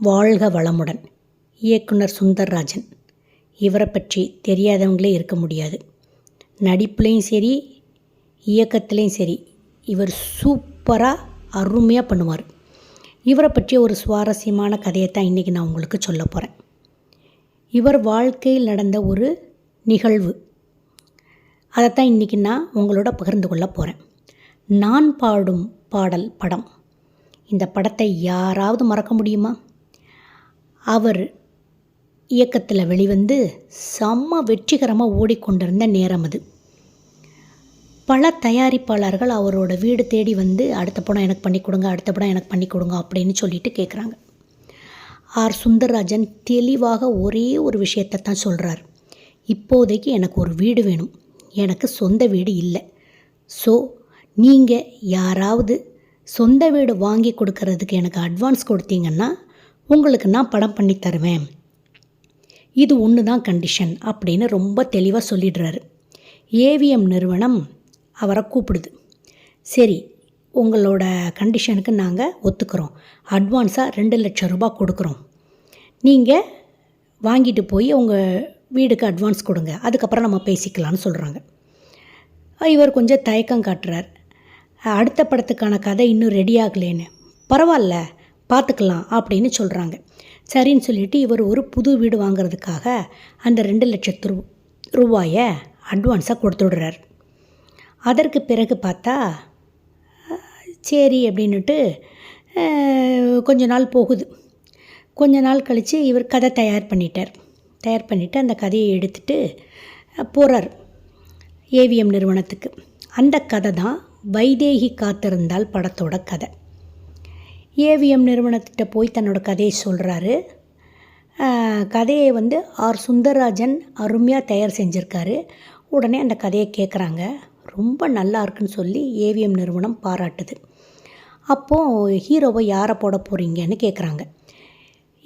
வாழ்க வளமுடன். இயக்குனர் சுந்தர்ராஜன். இவரை பற்றி தெரியாதவங்களே இருக்க முடியாது. நடிப்புலேயும் சரி, இயக்கத்துலேயும் சரி, இவர் சூப்பராக அருமையாக பண்ணுவார். இவரை பற்றிய ஒரு சுவாரஸ்யமான கதையை தான் இன்றைக்கி நான் உங்களுக்கு சொல்ல போகிறேன். இவர் வாழ்க்கையில் நடந்த ஒரு நிகழ்வு, அதைத்தான் இன்றைக்கி நான் உங்களோட பகிர்ந்து கொள்ள போகிறேன். நான் பாடும் பாடல் படம். இந்த படத்தை யாராவது மறக்க முடியுமா? அவர் இயக்கத்தில் வெளிவந்து செம்ம வெற்றிகரமாக ஓடிக்கொண்டிருந்த நேரம் அது. பல தயாரிப்பாளர்கள் அவரோட வீடு தேடி வந்து அடுத்த படம் எனக்கு பண்ணி கொடுங்க, அடுத்த படம் எனக்கு பண்ணி கொடுங்க அப்படின்னு சொல்லிட்டு கேட்குறாங்க. ஆர் சுந்தர்ராஜன் தெளிவாக ஒரே ஒரு விஷயத்தை தான் சொல்கிறார். இப்போதைக்கு எனக்கு ஒரு வீடு வேணும், எனக்கு சொந்த வீடு இல்லை. ஸோ நீங்கள் யாராவது சொந்த வீடு வாங்கி கொடுக்கறதுக்கு எனக்கு அட்வான்ஸ் கொடுத்தீங்கன்னா உங்களுக்கு நான் படம் பண்ணி தருவேன். இது ஒன்று தான் கண்டிஷன் அப்படின்னு ரொம்ப தெளிவாக சொல்லிடுறாரு. ஏவிஎம் நிறுவனம் அவரை கூப்பிடுது. சரி, உங்களோட கண்டிஷனுக்கு நாங்கள் ஒத்துக்கிறோம், அட்வான்ஸாக 2 லட்சம் ரூபாய் கொடுக்குறோம், நீங்கள் வாங்கிட்டு போய் உங்கள் வீடுக்கு அட்வான்ஸ் கொடுங்க, அதுக்கப்புறம் நம்ம பேசிக்கலான்னு சொல்கிறாங்க. இவர் கொஞ்சம் தயக்கம் காட்டுறார். அடுத்த படத்துக்கான கதை இன்னும் ரெடி ஆகலேன்னு. பரவாயில்ல, பார்த்துக்கலாம் அப்படின்னு சொல்கிறாங்க. சரின்னு சொல்லிவிட்டு இவர் ஒரு புது வீடு வாங்கிறதுக்காக அந்த 2 லட்சத்து ரூபாயை அட்வான்ஸாக கொடுத்துடுறார். அதற்கு பிறகு பார்த்தா சரி அப்படின்னுட்டு கொஞ்ச நாள் போகுது. கொஞ்ச நாள் கழித்து இவர் கதை தயார் பண்ணிவிட்டு அந்த கதையை எடுத்துகிட்டு போகிறார் ஏவிஎம் நிறுவனத்துக்கு. அந்த கதை தான் வைதேகி காத்திருந்தால் படத்தோட கதை. ஏவிஎம் நிறுவனத்திட்ட போய் தன்னோட கதையை சொல்கிறாரு. கதையை வந்து ஆர் சுந்தர்ராஜன் அருமையாக தயார் செஞ்சுருக்காரு. உடனே அந்த கதையை கேட்குறாங்க. ரொம்ப நல்லா இருக்குன்னு சொல்லி ஏவிஎம் நிறுவனம் பாராட்டுது. அப்போது ஹீரோவை யாரை போட போகிறீங்கன்னு கேட்குறாங்க.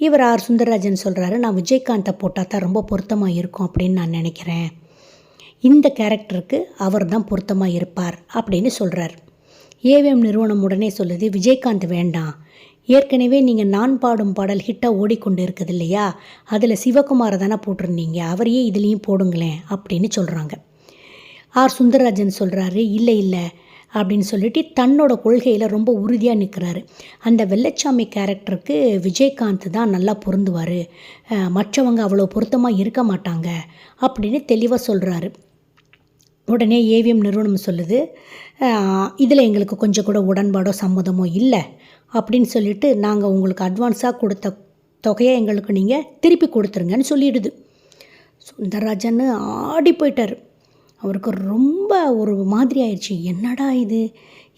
இவர் ஆர் சுந்தர்ராஜன் சொல்கிறாரு, நான் விஜயகாந்தை போட்டால் தான் ரொம்ப பொருத்தமாக இருக்கும் அப்படின்னு நான் நினைக்கிறேன், இந்த கேரக்டருக்கு அவர் தான் பொருத்தமாக இருப்பார் அப்படின்னு சொல்கிறார். ஏவிஎம் நிறுவனம் உடனே சொல்லுது, விஜயகாந்த் வேண்டாம், ஏற்கனவே நீங்கள் நான் பாடும் பாடல் ஹிட்டாக ஓடிக்கொண்டு இருக்குது இல்லையா, அதில் சிவகுமாரை தானே போட்டிருந்தீங்க, அவரையே இதுலேயும் போடுங்களேன் அப்படின்னு சொல்கிறாங்க. ஆர் சுந்தர்ராஜன் சொல்கிறாரு, இல்லை அப்படின்னு சொல்லிட்டு தன்னோட கொள்கையில் ரொம்ப உறுதியாக நிற்கிறாரு. அந்த வெள்ளச்சாமி கேரக்டருக்கு விஜயகாந்த் தான் நல்லா பொருந்துவார், மற்றவங்க அவ்வளோ பொருத்தமாக இருக்க மாட்டாங்க அப்படின்னு தெளிவாக சொல்கிறாரு. உடனே ஏவிஎம் நிறுவனம் சொல்லுது, இதில் எங்களுக்கு கொஞ்சம் கூட உடன்பாடோ சம்மதமோ இல்லை அப்படின்னு சொல்லிட்டு நாங்கள் உங்களுக்கு அட்வான்ஸாக கொடுத்த தொகையை எங்களுக்கு நீங்கள் திருப்பி கொடுத்துருங்கன்னு சொல்லிடுது. சுந்தர்ராஜன் ஆடி போயிட்டார். அவருக்கு ரொம்ப ஒரு மாதிரி ஆயிடுச்சு, என்னடா இது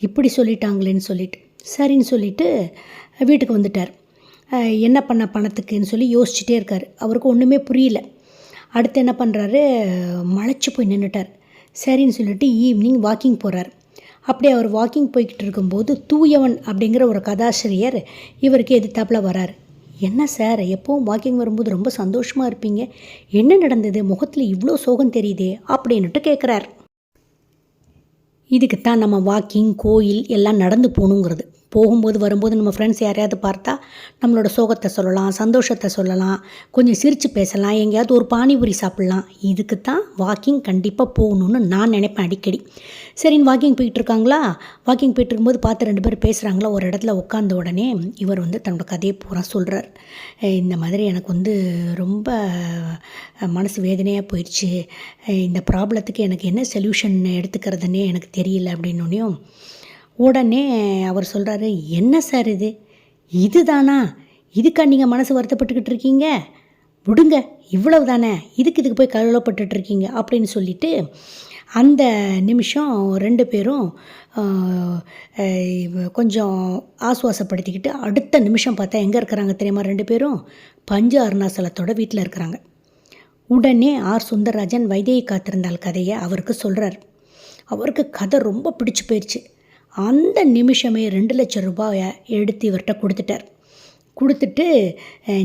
இப்படி சொல்லிட்டாங்களேன்னு சொல்லிட்டு. சரின்னு சொல்லிட்டு வீட்டுக்கு வந்துட்டார். என்ன பண்ண பணத்துக்குன்னு சொல்லி யோசிச்சுட்டே இருக்கார். அவருக்கு ஒன்றுமே புரியல. அடுத்து என்ன பண்ணுறாரு, மலைச்சு போய் நின்றுட்டார். சரின்னு சொல்லிட்டு ஈவினிங் வாக்கிங் போகிறார். அப்படியே அவர் வாக்கிங் போய்கிட்டு இருக்கும்போது தூயவன் அப்படிங்கிற ஒரு கதாசிரியர் இவருக்கு எதிர்த்தாப்பில் வரார். என்ன சார், எப்போவும் வாக்கிங் வரும்போது ரொம்ப சந்தோஷமாக இருப்பீங்க, என்ன நடந்தது, முகத்தில் இவ்வளோ சோகம் தெரியுதே அப்படின்னுட்டு கேட்குறார். இதுக்குத்தான் நம்ம வாக்கிங், கோயில் எல்லாம் நடந்து போகணுங்கிறது. போகும்போது வரும்போது நம்ம ஃப்ரெண்ட்ஸ் யாரையாவது பார்த்தா நம்மளோட சோகத்தை சொல்லலாம், சந்தோஷத்தை சொல்லலாம், கொஞ்சம் சிரித்து பேசலாம், எங்கேயாவது ஒரு பானிபூரி சாப்பிட்லாம். இதுக்கு தான் வாக்கிங் கண்டிப்பாக போகணுன்னு நான் நினைப்பேன் அடிக்கடி. சரின்னு வாக்கிங் போயிட்டுருக்காங்களா, வாக்கிங் போயிட்டுருக்கும்போது பார்த்து 2 பேர் பேசுகிறாங்களா, ஒரு இடத்துல உட்காந்த உடனே இவர் வந்து தன்னோட கதையை பூரா சொல்கிறார். இந்த மாதிரி எனக்கு வந்து ரொம்ப மனசு வேதனையாக போயிடுச்சு, இந்த ப்ராப்ளத்துக்கு எனக்கு என்ன சொல்யூஷன் எடுத்துக்கிறதுனே எனக்கு தெரியல அப்படின்னோடனையும் உடனே அவர் சொல்கிறாரு, என்ன சார் இது தானா, இதுக்கா நீங்கள் மனசு வருத்தப்பட்டுக்கிட்டு இருக்கீங்க, விடுங்க, இவ்வளவு தானே, இதுக்கு போய் கவலைப்பட்டுட்ருக்கீங்க அப்படின்னு சொல்லிட்டு அந்த நிமிஷம் 2 பேரும் கொஞ்சம் ஆசுவாசப்படுத்திக்கிட்டு அடுத்த நிமிஷம் பார்த்தா எங்கே இருக்கிறாங்க தெரியுமா, 2 பேரும் பஞ்ச அருணாசலத்தோட வீட்டில் இருக்கிறாங்க. உடனே ஆர் சுந்தர்ராஜன் வைதேகி காத்திருந்தால் கதையை அவருக்கு சொல்கிறார். அவருக்கு கதை ரொம்ப பிடிச்சி போயிடுச்சு. அந்த நிமிஷமே 2 லட்சம் ரூபாயை எடுத்து இவர்கிட்ட கொடுத்துட்டு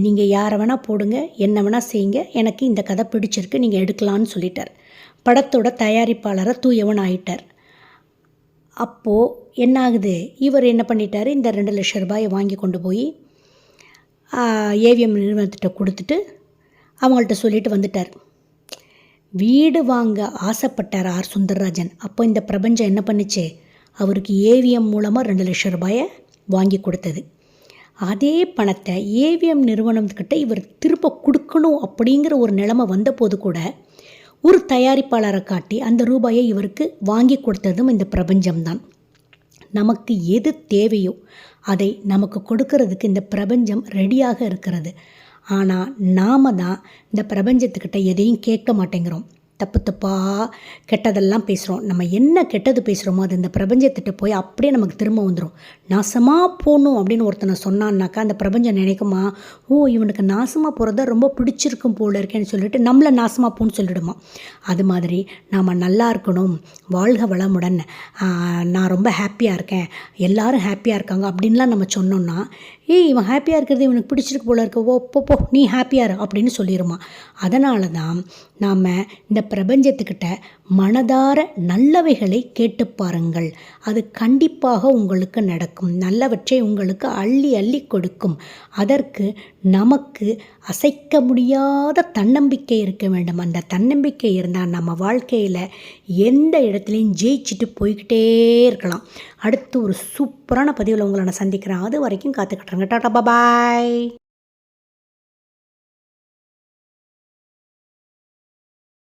நீங்கள் யாரை வேணால் போடுங்க, என்ன வேணால் செய்யுங்க, எனக்கு இந்த கதை பிடிச்சிருக்கு, நீங்கள் எடுக்கலான்னு சொல்லிட்டார். படத்தோட தயாரிப்பாளரை தூயவன் ஆகிட்டார். அப்போது என்ன ஆகுது, இவர் என்ன பண்ணிட்டார், இந்த 2 லட்சம் ரூபாயை வாங்கி கொண்டு போய் ஏவிஎம் நிறுவனத்திட்ட கொடுத்துட்டு அவங்கள்ட்ட சொல்லிட்டு வந்துட்டார். வீடு வாங்க ஆசைப்பட்டார் ஆர் சுந்தரராஜன். அப்போ இந்த பிரபஞ்சம் என்ன பண்ணிச்சு, அவருக்கு ஏவிஎம் மூலமாக 2 லட்சம் ரூபாயை வாங்கி கொடுத்தது. அதே பணத்தை ஏவிஎம் நிறுவனத்துக்கிட்ட இவர் திரும்ப கொடுக்கணும் அப்படிங்கிற ஒரு நிலைமை வந்தபோது கூட ஒரு தயாரிப்பாளரை காட்டி அந்த ரூபாயை இவருக்கு வாங்கி கொடுத்ததும் இந்த பிரபஞ்சம்தான். நமக்கு எது தேவையோ அதை நமக்கு கொடுக்கறதுக்கு இந்த பிரபஞ்சம் ரெடியாக இருக்கிறது. ஆனால் நாம் தான் இந்த பிரபஞ்சத்துக்கிட்ட எதையும் கேட்க மாட்டேங்கிறோம். தப்பு தப்பாக கெட்டதெல்லாம் பேசுகிறோம். நம்ம என்ன கெட்டது பேசுகிறோமோ அது இந்த பிரபஞ்சத்திட்ட போய் அப்படியே நமக்கு திரும்ப வந்துடும். நாசமாக போகணும் அப்படின்னு ஒருத்தனை சொன்னான்னாக்கா அந்த பிரபஞ்சம் நினைக்குமா, இவனுக்கு நாசமாக போகிறத ரொம்ப பிடிச்சிருக்கும் போல இருக்கேன்னு சொல்லிட்டு நம்மளை நாசமாக போன்னு சொல்லிடுமா. அது மாதிரி நாம் நல்லா இருக்கணும், வாழ்க வளமுடன், நான் ரொம்ப ஹாப்பியாக இருக்கேன், எல்லாரும் ஹாப்பியாக இருக்காங்க அப்படின்லாம் நம்ம சொன்னோன்னா, இவன் ஹாப்பியாக இருக்கிறது இவனுக்கு பிடிச்சிருக்கு போல இருக்க, போ நீ ஹாப்பியாக இரு அப்படின்னு சொல்லிடுமா. அதனால தான் நாம் இந்த பிரபஞ்சத்துக்கிட்ட மனதார நல்லவைகளை கேட்டு பாருங்கள். அது கண்டிப்பாக உங்களுக்கு நடக்கும். நல்லவற்றை உங்களுக்கு அள்ளி அள்ளி கொடுக்கும். அதற்கு நமக்கு அசைக்க முடியாத தன்னம்பிக்கை இருக்க வேண்டும். அந்த தன்னம்பிக்கை இருந்தால் நம்ம வாழ்க்கையில் எந்த இடத்துலையும் ஜெயிச்சுட்டு போய்கிட்டே இருக்கலாம். அடுத்து ஒரு சூப்பரான பதிவில் உங்களை நான் சந்திக்கிறேன். அது வரைக்கும் காத்துக்கிட்டுருங்க. டாடா பாய்.